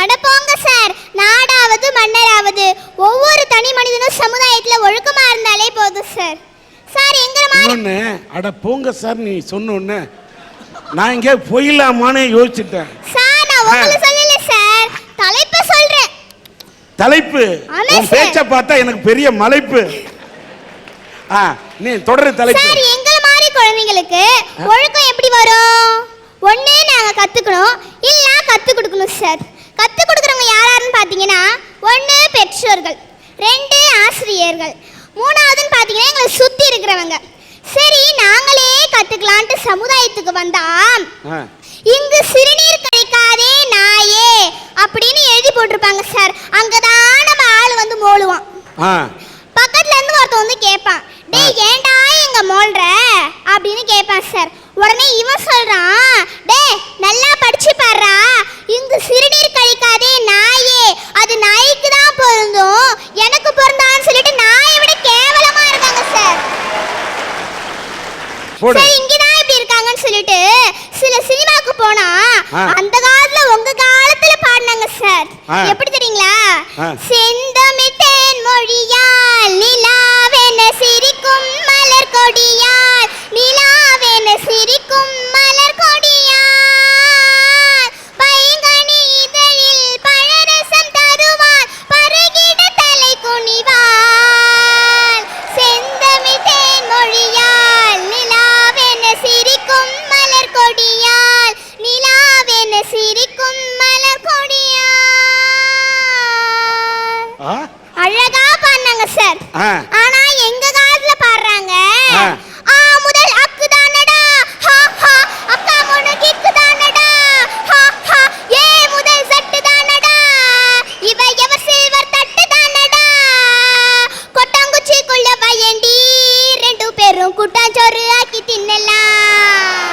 அட போங்க சார், நாடாவது மன்னராவது ஒவ்வொரு தனி மனிதனும் சமுதாயத்துல ஒழுக்கமா இருந்தாலே போதும் சார். சார் எங்கற மாதிரி அட போங்க சார் நீ சொன்னோன்னு நான் இங்க போயிடலாமான்னு யோசிச்சுட்டேன். சார் நான் உங்களை சொல்லல சார், தலைப்பு சொல்றேன். தலைப்பு? உன் பேச்ச பார்த்தா எனக்கு பெரிய மலைப்பு. நீ தொடரு தலைப்பு. சார் எங்கற மாதிரி குழந்தைகளுக்கு ஒழுக்கம் எப்படி வரும்? ஒண்ணு நாங்க கத்துக்கணும், இல்ல கத்து கொடுக்கணும் சார். கத்து கொடுக்கறவங்க யாராருன்னு பாத்தீங்கன்னா, ஒண்ணு பெற்றோர்கள், ரெண்டு ஆசிரியர்கள், மூணாவதுன்னு பாத்தீங்கன்னா எங்களை சுத்தி இருக்கிறவங்க. சரி நாங்களே கத்துக்கலான்ட்டு சமுதாயத்துக்கு வந்தா இங்கு சிறுநீர் கழிக்காதே நாயே அப்படின்னு எழுதி போட்டிருப்பாங்க சார். அங்கதான் நம்ம ஆளு வந்து மோளுவான். பக்கத்துல இருந்து ஒருத்தன் வந்து கேட்பான், டேய் ஏண்டா எங்க மோல்ற அப்படின்னு கேட்பான் சார். உடனே இவன் சொல்றான், டேய் நல்லா படிச்சு பாருடா, இங்கு சிறுநீர் கழிக்காதே நாயே அது நாய்க்கு தான் பொருந்தும், எனக்கு பொருந்தான்னு சொல்லிட்டு நாயை விட கேவலமா இருக்காங்க சார். சார் இங்கதான் இப்படி இருக்காங்கன்னு சொல்லிட்டு சில சினிமாக்கு போனா அந்த காலத்துல உங்க காலத்துல பாடினாங்க சார். எப்படி தெரியுங்களா? செந்தமிழ் தேன் மொழியால் நிலாவென சிரிக்கும் மலர் கொடியால், நிலாவென சிரிக்கும் மலர் கொடியால், பைங்கனி இதழில் பழரசம் தருவார் பருகிட தலை குனிவார். செந்தமிழ் தேன் மொழியால் நிலாவென சிரிக்கும் மலர் கொடியால், நிலாவென சிரிக்கும் மலர் கொடியால். அழகா பாடுனாங்க சார். ஆனா எங்க காலத்துல பாடுறாங்க, ஆ முதல் அக்கு தானடா, ஹா ஹா அக்கா முன கிக்கு தானடா, ஹா ஹா ஏ முதல் சட்டு தானடா, இவ எவ சில்வர் தட்டு தானடா, கொட்டாங்குச்சிக்குள்ள வயண்டி ரெண்டு பேரும் கூட்டாஞ்சோறு ஆக்கி தின்னலாம்,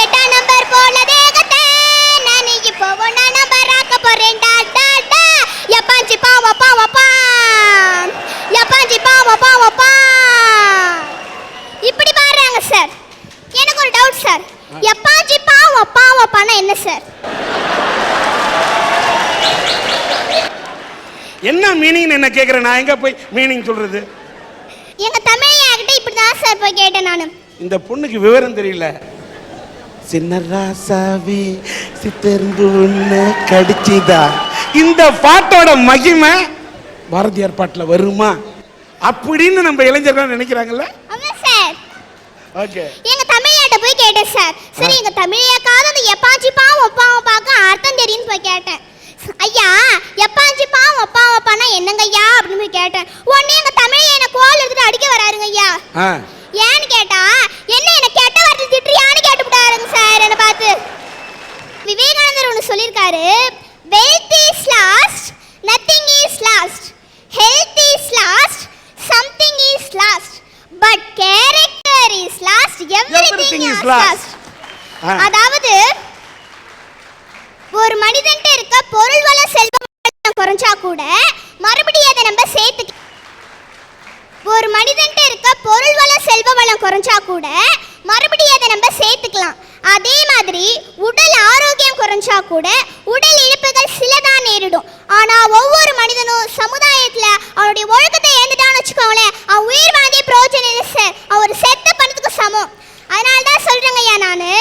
8ஆம் நம்பர் போல தேகத்தை நான் இப்போ 1ஆம் நம்பர் ஆக்க போறேன்டா டா டா, எப்பாஞ்சி பாவ பாவ பா, எப்பாஞ்சி பாவ பாவ பா. இப்படி பாடுறாங்க சார். எனக்கு ஒரு டவுட் சார், எப்பாஞ்சி பாவ பாவ பானா என்ன சார்? என்ன மீனிங் என்ன கேக்குறேன், நான் எங்க போய் மீனிங் சொல்றது? எங்க தமிழையாகிட்ட இப்படிதான் சார் போய் கேட்டேன் நானு. இந்த பொண்ணுக்கு விவரம் தெரியல. சின்ன ராசாவே சித்தருந்து உன்னை கடிச்சுதா, இந்த பாட்டோட மகிமை பாரதியார் பாட்டுல வருமா அப்படின்னு நம்ம இளைஞர்கள் நினைக்கிறாங்கல்ல. ஆமா சார். ஓகே. எங்க தமிழையாட்ட போய் கேட்டேன் சார். சரி எங்க தமிழையாக்காவது அந்த எப்பாஞ்சி பாவ பாவ பாக்க அர்த்தம் தெரியும்னு போய் கேட்டேன். ஐயா எப்பாஞ்சி பாவ பாவ பானா என்னங்க ஐயா அப்படின்னு போய் கேட்டேன். உடனே எங்க தமிழையா என்ன கோல் எடுத்துட்டு அடிக்க வராருங்க ஐயா. ஏன்னு கேட்டா, என்ன என்ன கெட்ட வார்த்தை திட்டுறியான்னு கேட்டுவிட்டாருங்க சார் என்ன பார்த்து. விவேகானந்தர் ஒன்று சொல்லியிருக்காரு, wealth is last, nothing is last, health is last, something is last, but character is last, everything is last. அதாவது ஒரு மனிதன்ட்ட இருக்க பொருள் வள செல்வ வளம் குறைஞ்சா கூட மறுபடியும் அதை நம்ம சேர்த்துக்கலாம். ஒரு மனிதன்ட்ட இருக்க பொருள் வள செல்வ வளம் குறைஞ்சா கூட மறுபடியும் அதை நம்ம சேர்த்துக்கலாம். அதே மாதிரி உடல் ஆரோக்கியம் குறைஞ்சா கூட உடல் இழப்புகள் சிலதான் நேரிடும். ஆனா ஒவ்வொரு மனிதனும் சமுதாயத்துல அவருடைய ஒழுக்கத்தை இழந்துட்டான்னு வச்சுக்கோங்களேன், அவன் உயிர் வாழ்ந்தே பிரயோஜனம் இல்லை சார், அவர் செத்த பணத்துக்கு சமம். அதனால்தான் சொல்றேங்க ஐயா, நானு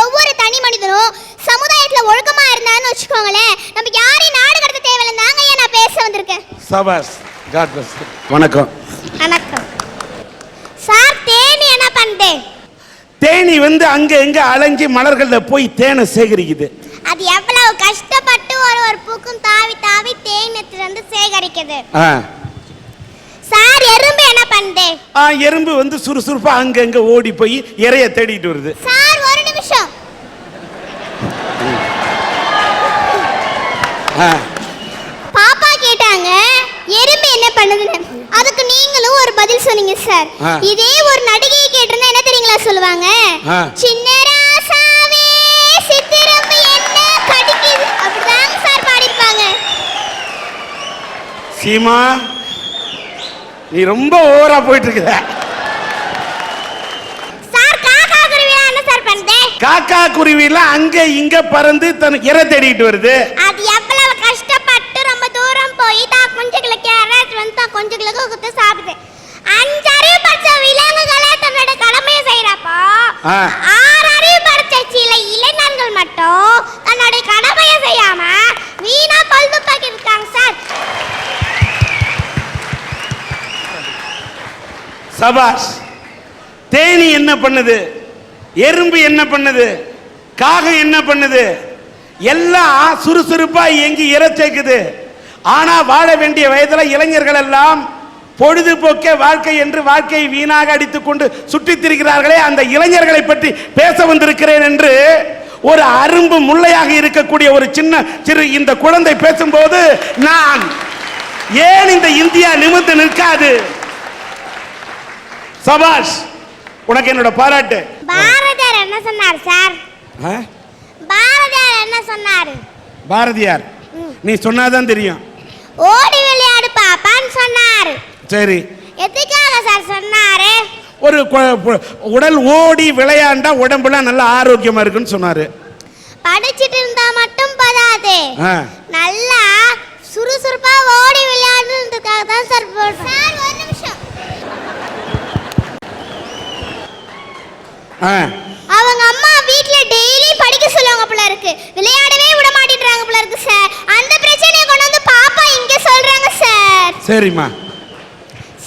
ஒவ்வொரு தனி மனிதனும் சமுதாயத்துல ஒழுக்கமா இருந்தான்னு வச்சுக்கோங்களேன், நம்ம யாரையும் நாடு கடத்த தேவையில்லை. தாங்க ஐயா நான் பேச வந்திருக்கேன். சபாஸ். God bless. வணக்கம். வணக்கம் சார். தேனி என்ன பண்ணுது? தேனி வந்து அங்க எங்க அலைஞ்சி மலர்கள்ல போய் தேனை சேகரிக்குது. அது எவ்வளவு கஷ்டப்பட்டு ஒரு பூக்கும் தாவி தாவி தேனத்துல இருந்து சேகரிக்குது. சார் எறும்பு என்ன பண்ணுது? எறும்பு வந்து சுறுசுறுப்பா அங்க எங்க ஓடி போய் இறைய தேடிட்டு வருது. சார் ஒரு நிமிஷம். பாப்பா கேட்டாங்க எறும்பு என்ன பண்ணுதுன்னு, அதுக்கு நீங்களும் ஒரு பதில் சொன்னீங்க சார். இதே ஒரு நடிகையை கேட்டிருந்தா என்ன தெரியுங்களா சொல்லுவாங்க? சின்ன ராசாவே சித்திரம்பு என்ன கடிக்குது அப்படிதான் சார் பாடிருப்பாங்க. சீமா நீ ரொம்ப ஓவரா போயிட்டு இருக்க. சார் காக்கா குருவி என்ன சார் பண்ணுது? காக்கா குருவில அங்க இங்க பறந்து தனக்கு இறை தேடிட்டு வருது. அது எவ்வளவு ஆறறிவு படைச்ச சில இளைஞர்கள் மட்டும் தன்னுடைய கடமையை செய்யாம வீணா பல்துப்பாக்கி இருக்காங்க சார். சபாஷ். தேனி என்ன பண்ணுது, எறும்பு என்ன பண்ணுது, காகம் என்ன பண்ணுது, எல்லாம் சுறுசுறுப்பா இயங்கி இறைச்சேக்குது. ஆனா வாழ வேண்டிய வயதுல இளைஞர்கள் எல்லாம் பொழுதுபோக்கே வாழ்க்கை என்று வாழ்க்கையை வீணாக அடித்துக் கொண்டு சுற்றித் திரிகிறார்களே, அந்த இளைஞர்களை பற்றி பேச வந்திருக்கிறேன் என்று ஒரு அரும்பு முள்ளையாக இருக்கக்கூடிய ஒரு சிறு இந்த குழந்தை பேசும்போது நான் ஏன் இந்த இந்தியா நிமிர்ந்து நிற்காது? சபாஷ், உனக்கு என்னோட பாராட்டு. பாரதியார் என்ன சொன்னார் சார்? பாரதியார் என்ன சொன்னார்? பாரதியார் நீ சொன்னாதான் தெரியும். ஓடி விளையாடு பாப்பான்னு சொன்னார். சரி, எதுக்காக சார் சொன்னாரு? ஒரு உடல் ஓடி விளையாண்டா உடம்புல நல்ல ஆரோக்கியமா இருக்குன்னு சொன்னாரு. படிச்சிட்டு இருந்தா மட்டும் பதாது, நல்லா சுறுசுறுப்பா ஓடி விளையாடுறதுக்காக தான் சார். சார் ஒரு நிமிஷம். அவங்க அம்மா வீட்ல டெய்லி படிக்க சொல்லுவாங்க போல இருக்கு, விளையாடவே விட மாட்டேன்றாங்க போல இருக்கு சார். அந்த பிரச்சனையை கொண்டு வந்து பாப்பா இங்க சொல்றாங்க சார். சரிம்மா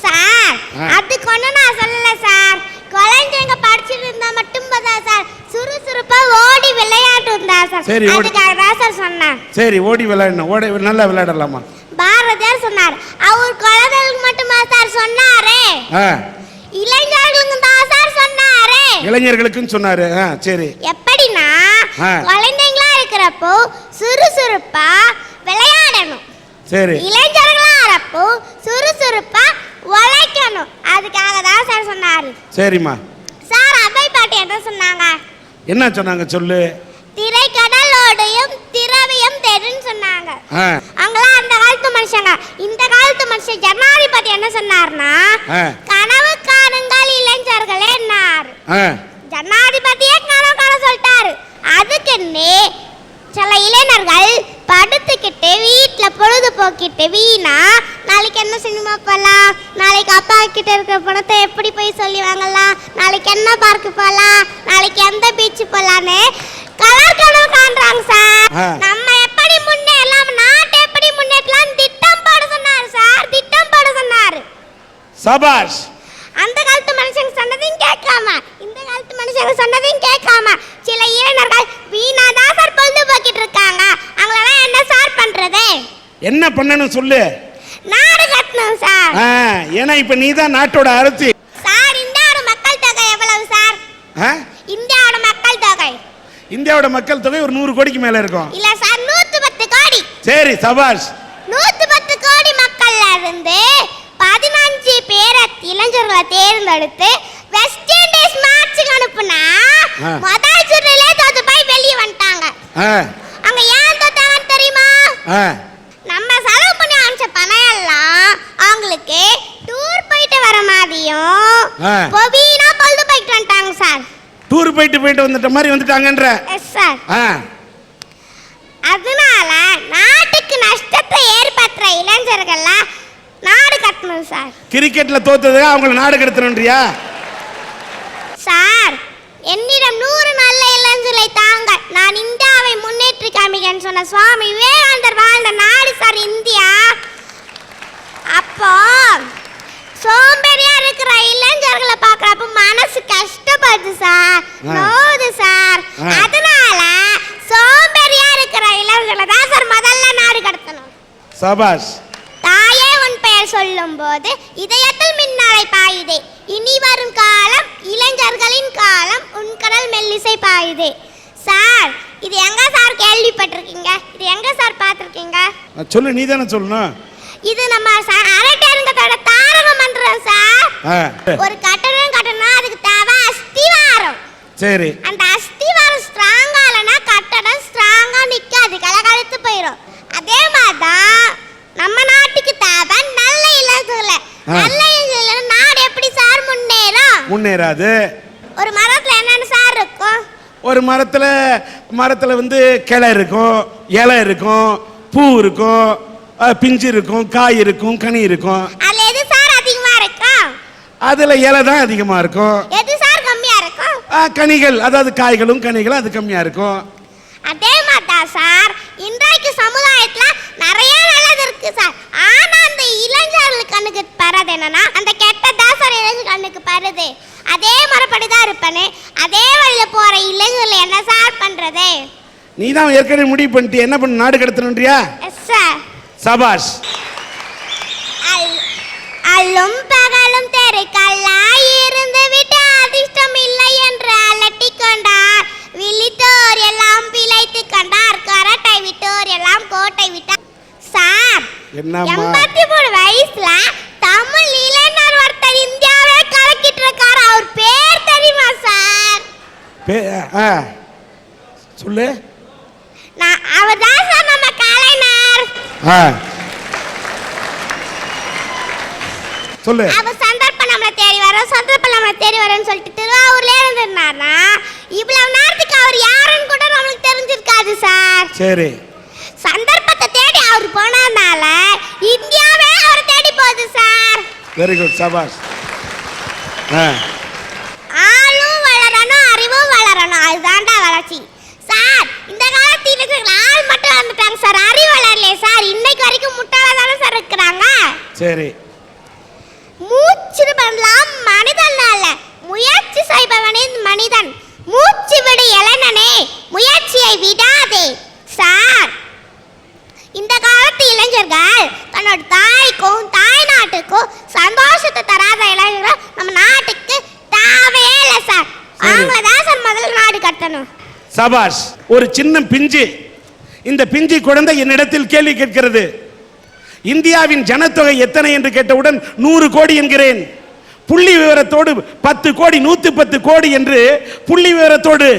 சார், அதுக்கு ஒண்ணு நான் சொல்லல சார். குழந்தைங்க படிச்சிட்டு இருந்தா மட்டும் போதா சார், சுறுசுறுப்பா ஓடி விளையாட்டு இருந்தா சார். அதுக்காக தான் சார் சொன்னேன். சரி, ஓடி விளையாடணும், ஓடி நல்லா விளையாடலாமா? பாரதியார் சொன்னார். அவர் குழந்தைகளுக்கு மட்டுமா சார் சொன்னாரு? இளைஞர்களுக்கு தான் சார் சொன்னாரு. இளைஞர்களுக்கும் சொன்னாரு. சரி, எப்படின்னா குழந்தைங்களா இருக்கிறப்போ சுறுசுறுப்பா விளையாடணும். சரி, இளைஞர்களா இருப்போ சுறுசுறுப்பா உழைக்கணும். அதுக்காக தான் சார் சொன்னாரு. சரிம்மா. சார் அவை பாட்டு என்ன சொன்னாங்க? என்ன சொன்னாங்க சொல்லு. திரைக்கடலோடையும் திரவியம் தேடுன்னு சொன்னாங்க. அவங்களாம் அந்த காலத்து மனுஷங்க. இந்த காலத்து மனுஷன் ஜனாதிபதி என்ன சொன்னார்னா, கனவு காணுங்கள் இளைஞர்களே என்னார். ஜனாதிபதியே கனவு காண சொல்லிட்டாரு. அதுக்குன்னு சில இளைஞர்கள் படுத்துக்கிட்டு வீட்டில் பொழுதுபோக்கிட்டு வீணா நாளைக்கு என்ன சினிமா போகலாம், நாளைக்கு அப்பா கிட்ட இருக்கிற பணத்தை எப்படி போய் சொல்லி வாங்கலாம், நாளைக்கு என்ன பார்க்கு போகலாம், நாளைக்கு எந்த பீச்சு போகலான்னு கலர் கனவு காண்றாங்க சார். நம்ம எப்படி முன்னேறலாம், நாட்டை எப்படி முன்னேற்றலாம் திட்டம் போட சொன்னாரு சார். திட்டம் போட சொன்னாரு. சபாஷ். அந்த காலத்து மனுஷங்க சொன்னதையும் கேட்காம இந்த காலத்து மனுஷங்க சொன்னதையும் கேட்காம சில இளைஞர்கள் வீணாதான் சார் பொழுதுபோக்கிட்டு இருக்காங்க. அவங்களெல்லாம் என்ன சார் பண்றது? என்ன பண்ணணும் சொல்லு. நாடு கட்டணும் சார். ஏன்னா இப்ப நீ தான் நாட்டோட அரசி சார். இந்தியாவோட மக்கள் தொகை எவ்வளவு சார்? இந்தியாவோட மக்கள் தொகை, இந்தியாவோட மக்கள் தொகை ஒரு 100 கோடிக்கு மேல இருக்கும். இல்ல சார், 110 கோடி. சரி, சபாஷ். 110 கோடி மக்கள்ல இருந்து 15 பேரை இளைஞர்களை தேர்ந்தெடுத்து வெஸ்ட் இண்டீஸ் மேட்சுக்கு அனுப்புனா முதல் சுற்றுலயே தோத்து போய் வெளியே வந்துட்டாங்க. அங்க ஏன் தோத்தாங்கன்னு தெரியுமா? நம்ம செலவு பண்ணி அனுப்பிச்ச பணம் எல்லாம் அவங்களுக்கு டூர் போயிட்டு வர மாதிரியும் வீணா பொழுது போயிட்டு வந்துட்டாங்க சார். டூர் போயிட்டு வந்துட்ட மாதிரி வந்துட்டாங்கன்ற. Yes sir. அதனால நாட்டுக்கு நஷ்டத்தை ஏற்படுத்துற இளைஞர்கள்லாம் நாடு கட்டணும் சார். கிரிக்கெட்ல தோத்தது அவங்கள நாடு கடத்தணும்ன்றியா சார்? என்னிடம் 100 நல்ல இளைஞர்களை தாங்க, நான் இந்தியாவை முன்னேற்றி காமிக்கன்னு சொன்ன சுவாமி விவேகானந்தர் வாழ்ந்த நாடு சார் இந்தியா. அப்போ சோம்பேறியா இருக்கிற இளைஞர்களை பார்க்கறப்ப மனசு கஷ்டப்படுது சார், நோவுது சார். அதனால சோம்பேறியா இருக்கிற இளைஞர்களை தான் சார் முதல்ல நாடு கடத்தணும். சபாஷ். தாயே உன் பெயர் சொல்லும் போது இதயத்தில் மின்னலை பாயுதே, இனி வரும் காலம் இளைஞர்களின் காலம், உன் கடல் மெல்லிசை பாயுதே. சார், இது எங்க சார் கேள்விப்பட்டிருக்கீங்க? இது எங்க சார் பார்த்திருக்கீங்க? சொல்லு, நீ தானே சொல்லணும். இது நம்ம அரட்டரங்கத்தோட தாரக மந்திரம் சார். ஒரு கட்டடம் கட்டணும், அதுக்கு தேவை அஸ்திவாரம். சரி. அந்த அஸ்திவாரம் ஸ்ட்ராங்கா இல்லைன்னா கட்டடம் ஸ்ட்ராங்கா நிக்காது, கலகலத்து போயிடும். அதே மாதிரிதான் நம்ம நாட்டுக்கு தேவை நல்ல இளைஞர்கள். நல்ல இளைஞர்கள் நாடு எப்படி சார் முன்னேறும்? முன்னேறாது. ஒரு மரத்துல என்னென்ன சார் இருக்கும்? ஒரு மரத்துல வந்து கிளை இருக்கும், இலை இருக்கும், பூ இருக்கும், பிஞ்சு இருக்கும், காய் இருக்கும், கனி இருக்கும். அதுல எது சார் அதிகமா இருக்கும்? அதுல இலை தான் அதிகமா இருக்கும். எது சார் கம்மியா இருக்கும்? கனிகள், அதாவது காய்களும் கனிகளும் அது கம்மியா இருக்கும். அதே மாதிரி சார் இன்றைக்கு சமுதாயத்துல நிறைய நல்லது இருக்கு சார். ஆனா அந்த இளைஞர்கள் கண்ணுக்கு பரது என்னன்னா அந்த கெட்டதா சார் இளைஞர் கண்ணுக்கு பருது. அதே மறுபடிதான் இருப்பேன்னு அதே வழியில போற இளைஞர்கள் என்ன சார் பண்றது? நீ தான் ஏற்கனவே முடிவு பண்ணிட்டு என்ன பண்ண, நாடு கடத்தணும்ன்றியா? Yes sir. சபாஷ். அல்லும் பகலும் தெருக்கல்லாய் இருந்து விட்டு அதிர்ஷ்டம் இல்லை என்று அலட்டி கொண்டார். விழித்தோர் எல்லாம் பிழைத்து கண்டார். கரட்டை விட்டோர் எல்லாம் கோட்டை விட்டார். சார் 83 வயசுல தமிழ் இளைஞர் ஒருத்தர் இந்தியாவே கலக்கிட்டு இருக்காரு. அவர் பேர் தெரியுமா சார்? சொல்லு. அவர் தான் சார் நம்ம கலைஞர். சொல்லு. அவர் சந்தர்ப்பம் நம்மளை தேடி வரோம், சந்தர்ப்பம் நம்மளை தேடி வரோன்னு சொல்லிட்டு திருவாரூர்ல இருந்திருந்தாருன்னா இவ்வளவு நேரத்துக்கு அவர் யாருன்னு கூட நம்மளுக்கு தெரிஞ்சிருக்காது சார். சரி. சந்தர்ப்பத்தை தேடி அவர் போனதுனால இந்தியாவே அவர் தேடி போகுது சார். Very good. சபாஷ். ஆளும் வளரணும், அறிவும் வளரணும், அதுதான்டா வளர்ச்சி சார். இந்த காலத்து இளைஞர்கள் ஆள் மட்டும் வந்துட்டாங்க சார், அறிவு வளரலையே சார். இன்னைக்கு வரைக்கும் முட்டாளா தானே சார் இருக்கிறாங்க. சரி. மூச்சு பண்ணலாம் மனிதன் அல்ல, முயற்சி செய்பவனே மனிதன். மூச்சு விடு இளைஞனே, முயற்சியை விடாதே சார். இந்த காலத்து இளைஞர்கள் தன்னோட தாய்க்கும் தாய் நாட்டுக்கும் சந்தோஷத்தை தராத இளைஞர்கள் நம்ம நாட்டுக்கு தேவையே இல்லை சார். அவங்க தான் சார் முதல்ல நாடு கட்டணும். சபாஷ். ஒரு சின்ன பிஞ்சு, இந்த பிஞ்சு குழந்தை என்னிடத்தில் கேள்வி கேட்கிறது. இந்தியாவின் ஜனத்தொகை எத்தனை என்று கேட்டவுடன் 100 கோடி என்கிறேன். புள்ளி விவரத்தோடு 10 கோடி 110 கோடி என்று புள்ளி விவரத்தோடு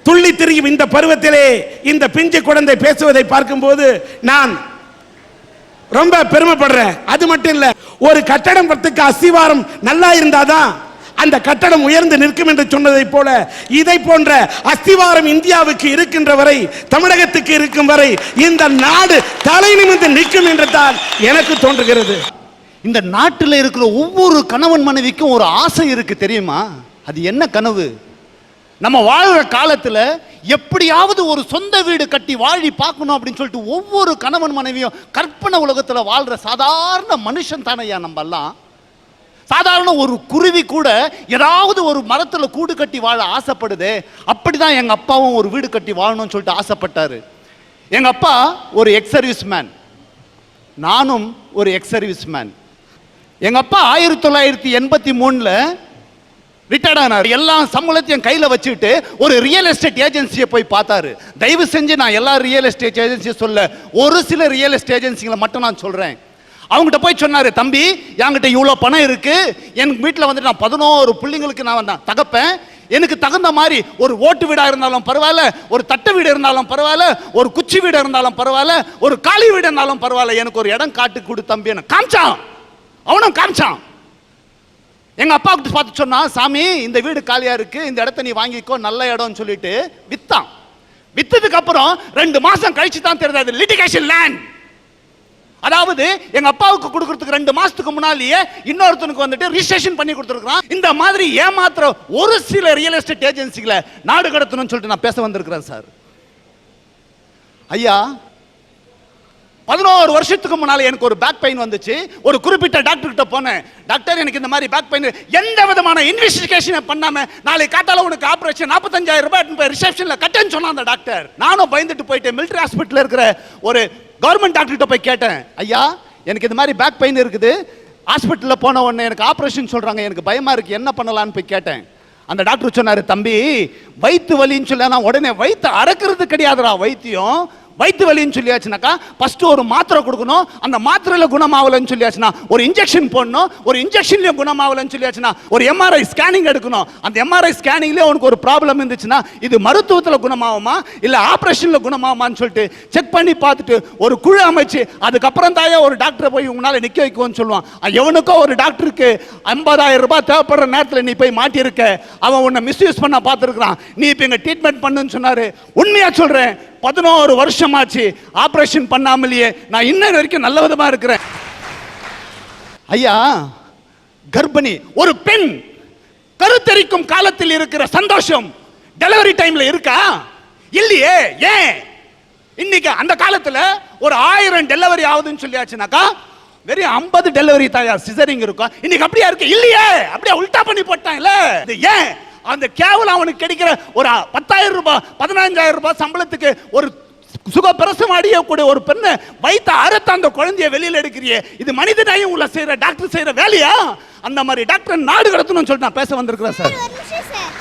துள்ளி திரியும் இந்த பருவத்திலே இந்த பிஞ்சு குழந்தை பேசுவதை பார்க்கும்போது நான் ரொம்ப பெருமைப்படுறேன். அது மட்டும் இல்ல, ஒரு கட்டடம் பத்துக்கு அஸ்திவாரம் நல்லா இருந்தாதான் அந்த கட்டடம் உயர்ந்து நிற்கும் என்று சொன்னதை போல இதை போன்ற அஸ்திவாரம் இந்தியாவுக்கு இருக்கின்ற வரை, தமிழகத்துக்கு இருக்கும் வரை இந்த நாடு தலை நிமிர்ந்து நிற்கும் என்று தான் எனக்கு தோன்றுகிறது. இந்த நாட்டில் இருக்கிற ஒவ்வொரு கணவன் மனைவிக்கும் ஒரு ஆசை இருக்கு தெரியுமா? அது என்ன கனவு? நம்ம வாழ்கிற காலத்துல எப்படியாவது ஒரு சொந்த வீடு கட்டி வாழி பார்க்கணும் அப்படின்னு சொல்லிட்டு ஒவ்வொரு கணவன் மனைவியும் கற்பனை உலகத்துல வாழ்ற சாதாரண மனுஷன் தானையா நம்ம எல்லாம். சாதாரண ஒரு குருவி கூட ஏதாவது ஒரு மரத்துல கூடு கட்டி வாழ ஆசைப்படுது. அப்படிதான் எங்க அப்பாவும் ஒரு வீடு கட்டி வாழணும்னு சொல்லிட்டு ஆசைப்பட்டாரு. எங்க அப்பா ஒரு எக்ஸ் சர்வீஸ் மேன், நானும் ஒரு எக்ஸ் சர்வீஸ் மேன். எங்க அப்பா 1983 ரிட்டையர்ட் ஆனார். எல்லா சம்பளத்தையும் கையில வச்சுட்டு ஒரு ரியல் எஸ்டேட் ஏஜென்சியை போய் பார்த்தாரு. தயவு செஞ்சு நான் எல்லா ரியல் எஸ்டேட் ஏஜென்சியை சொல்ல, ஒரு சில ரியல் எஸ்டேட் ஏஜென்சிகளை மட்டும் நான் சொல்றேன். அவங்ககிட்ட போய் சொன்னாரு, தம்பி என்கிட்ட இவ்வளோ பணம் இருக்கு, என் வீட்டில் வந்துட்டு நான் 11 பிள்ளைங்களுக்கு நான் தகப்பேன், எனக்கு தகுந்த மாதிரி ஒரு ஓட்டு வீடா இருந்தாலும் பரவாயில்ல, ஒரு தட்டு வீடு இருந்தாலும் பரவாயில்ல, ஒரு குச்சி வீடு இருந்தாலும் பரவாயில்ல, ஒரு காலி வீடு இருந்தாலும் பரவாயில்ல, எனக்கு ஒரு இடம் காட்டு கொடு தம்பி. என்ன காமிச்சான், அவனும் காமிச்சான். எங்க அப்பா கிட்ட பார்த்து சொன்னா, சாமி இந்த வீடு காலியா இருக்கு, இந்த இடத்த நீ வாங்கிக்கோ, நல்ல இடம்னு சொல்லிட்டு வித்தான். வித்ததுக்கு அப்புறம் 2 மாசம் கழிச்சு தான் தெரியுது அது லிட்டிகேஷன் லேண்ட். அதாவது எங்க அப்பாவுக்கு கொடுக்கிறதுக்கு 2 மாசத்துக்கு முன்னாலேயே இன்னொருத்தனுக்கு வந்துட்டு ரிஜிஸ்ட்ரேஷன் பண்ணி கொடுத்துருக்கான். இந்த மாதிரி ஏமாத்துற ஒரு சில ரியல் எஸ்டேட் ஏஜென்சிகளை நாடு கடத்தணும்னு சொல்லிட்டு நான் பேச வந்திருக்கிறேன் சார். ஐயா, 11 வருஷத்துக்கு முன்னால எனக்கு ஒரு பேக் பெயின் வந்துச்சு. ஒரு குறிப்பிட்ட டாக்டர் கிட்ட போனேன். டாக்டர் எனக்கு இந்த மாதிரி பேக் பெயின், எந்த விதமான இன்வெஸ்டிகேஷன் பண்ணாம நாளைக்கு காத்தால உனக்கு ஆபரேஷன் 45,000 ரூபாய் ரிசப்ஷன்ல கட்டேன்னு சொன்னான் அந்த டாக்டர். நானும் பயந்துட்டு போயிட்டு மிலிட்டரி ஹாஸ்பிட்டல் இருக்கிற ஒரு கவர்மெண்ட் டாக்டர் கிட்ட போய் கேட்டேன், ஐயா எனக்கு இந்த மாதிரி பேக் பெயின் இருக்குது, ஹாஸ்பிட்டலில் போன உடனே எனக்கு ஆபரேஷன் சொல்றாங்க, எனக்கு பயமா இருக்கு, என்ன பண்ணலான்னு போய் கேட்டேன். அந்த டாக்டர் சொன்னாரு, தம்பி வயிற்று வலின்னு சொல்ல, நான் உடனே வயிற்று அறக்கிறது கிடையாதுடா வைத்தியம், வயிற்று வலின்னு சொல்லியாச்சுனாக்கா ஃபர்ஸ்ட் ஒரு மாத்திரை கொடுக்கணும், அந்த மாத்திரையில குணமாகலன்னு சொல்லியாச்சுன்னா ஒரு இன்ஜெக்ஷன் போடணும், ஒரு இன்ஜெக்ஷன்லயும் குணமாகலன்னு சொல்லியாச்சுன்னா ஒரு எம்ஆர்ஐ ஸ்கேனிங் எடுக்கணும். அந்த எம்ஆர்ஐ ஸ்கேனிங்லேயே உனக்கு ஒரு ப்ராப்ளம் இருந்துச்சுன்னா இது மருத்துவத்தில் குணமாகுமா இல்லை ஆப்ரேஷனில் குணமாகுமான்னு சொல்லிட்டு செக் பண்ணி பார்த்துட்டு ஒரு குழு அமைச்சு அதுக்கப்புறம் தாயா ஒரு டாக்டரை போய் உங்களால் நிற்க வைக்குவோன்னு சொல்லுவான். எவனுக்கோ ஒரு டாக்டருக்கு 50,000 ரூபாய் தேவைப்படுற நேரத்தில் நீ போய் மாட்டியிருக்க, அவன் உன்னை மிஸ்யூஸ் பண்ண பார்த்துருக்கான், நீ இப்போ இங்கே ட்ரீட்மெண்ட் பண்ணுன்னு சொன்னாரு. உண்மையா சொல்றேன், 11 வருஷமாச்சு ஆபரேஷன் பண்ணாமலேயே நான் இன்ன வரைக்கும் நல்ல விதமா இருக்கிறேன். ஐயா, கர்ப்பிணி ஒரு பெண் கருத்தரிக்கும் காலத்தில் இருக்கிற சந்தோஷம் டெலிவரி டைம்ல இருக்கா? இல்லையே. ஏன்? இன்னைக்கு அந்த காலத்துல ஒரு 1000 டெலிவரி ஆகுதுன்னு சொல்லியாச்சுனாக்கா வெறும் 50 டெலிவரி தான் சிசரிங் இருக்கும். இன்னைக்கு அப்படியா இருக்கு? இல்லையே. அப்படியே உல்டா பண்ணி போட்டாங்கல்ல. இது ஏன்? அந்த கேவலம் அவனுக்கு கிடைக்கிற ஒரு 10,000 ரூபாய் 15,000 ரூபாய் சம்பளத்துக்கு ஒரு சுகப்பிரசவம் அடையக்கூடிய ஒரு பெண்ணை வைத்த அறுத்த அந்த குழந்தைய வெளியில எடுக்கிறியே, இது மனித நேயம் உள்ள செய்யற டாக்டர் செய்யற வேலையா? அந்த மாதிரி டாக்டர் நாடு கடத்தணும்னு சொல்லிட்டு நான் பேச வந்திருக்கிறேன் சார். ஒரு நிமிஷம் சார்.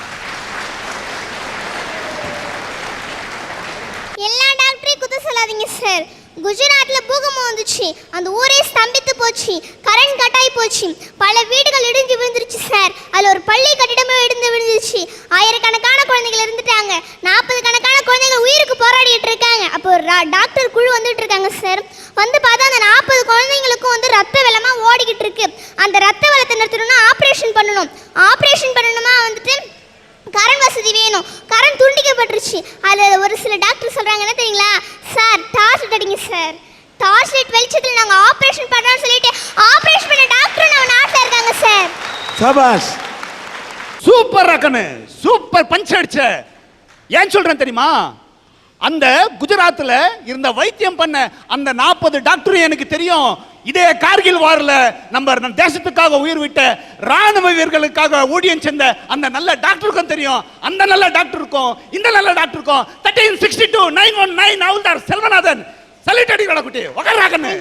எல்லா டாக்டரையும் குத்த சொல்லாதீங்க சார். குஜராத்ல பூகம்பம் வந்துச்சு, அந்த ஊரே ஸ்தம்பித்து போச்சு, கரண்ட் கட் ஆகி போச்சு, பல வீடுகள் இடிஞ்சு விழுந்துருச்சு சார். அதுல ஒரு பள்ளி கட்டிடமே இடிந்து விழுந்துருச்சு. ஆயிரக்கணக்கான குழந்தைகள் இருந்துட்டாங்க. 40 கணக்கான குழந்தைகள் உயிருக்கு போராடிட்டு இருக்காங்க. அப்போ ஒரு டாக்டர் குழு வந்துட்டு இருக்காங்க சார். வந்து பார்த்தா அந்த 40 குழந்தைங்களுக்கும் வந்து ரத்த வெள்ளமா ஓடிக்கிட்டு இருக்கு. அந்த ரத்த வெள்ளத்தை நிறுத்தணும்னா ஆப்ரேஷன் பண்ணணும். ஆப்ரேஷன் பண்ணணுமா வந்துட்டு கரண்ட் வசதி வேணும். கரண்ட் துண்டிக்கப்பட்டுருச்சு. அதில் ஒரு சில டாக்டர் சொல்கிறாங்க என்ன தெரியுங்களா சார், டார்ச் லைட் அடிங்க சார், டார்ச் லைட் வெளிச்சத்தில் நாங்கள் ஆப்ரேஷன் பண்ணுறோம்னு சொல்லிட்டு ஆப்ரேஷன் பண்ண டாக்டர் நம்ம நாட்டில் இருக்காங்க சார். சபாஷ். சூப்பர் ரக்கனு, சூப்பர் பஞ்ச் அடிச்ச. ஏன் சொல்றேன் தெரியுமா? அந்த குஜராத்ல இருந்த வைத்தியம் பண்ண அந்த 40 டாக்டரும் எனக்கு தெரியும். இதே கார்கில் வார்ல நம்ம தேசத்துக்காக உயிர் விட்ட ராணுவ வீரர்களுக்காக ஊழியம் செஞ்ச அந்த நல்ல டாக்டருக்கும் தெரியும். அந்த நல்ல டாக்டருக்கும் இந்த நல்ல டாக்டருக்கும் 1362 919 ஹவுல்தார் செல்வநாதன் சல்யூட் அடிக்கடா குட்டி உகராகன்னு.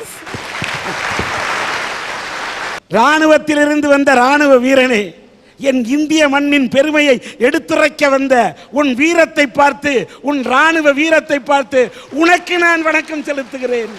ராணுவத்திலிருந்து வந்த ராணுவ வீரனே, என் இந்திய மண்ணின் பெருமையை எடுத்துரைக்க வந்த உன் வீரத்தை பார்த்து, உன் ராணுவ வீரத்தை பார்த்து உனக்கு நான் வணக்கம் செலுத்துகிறேன்.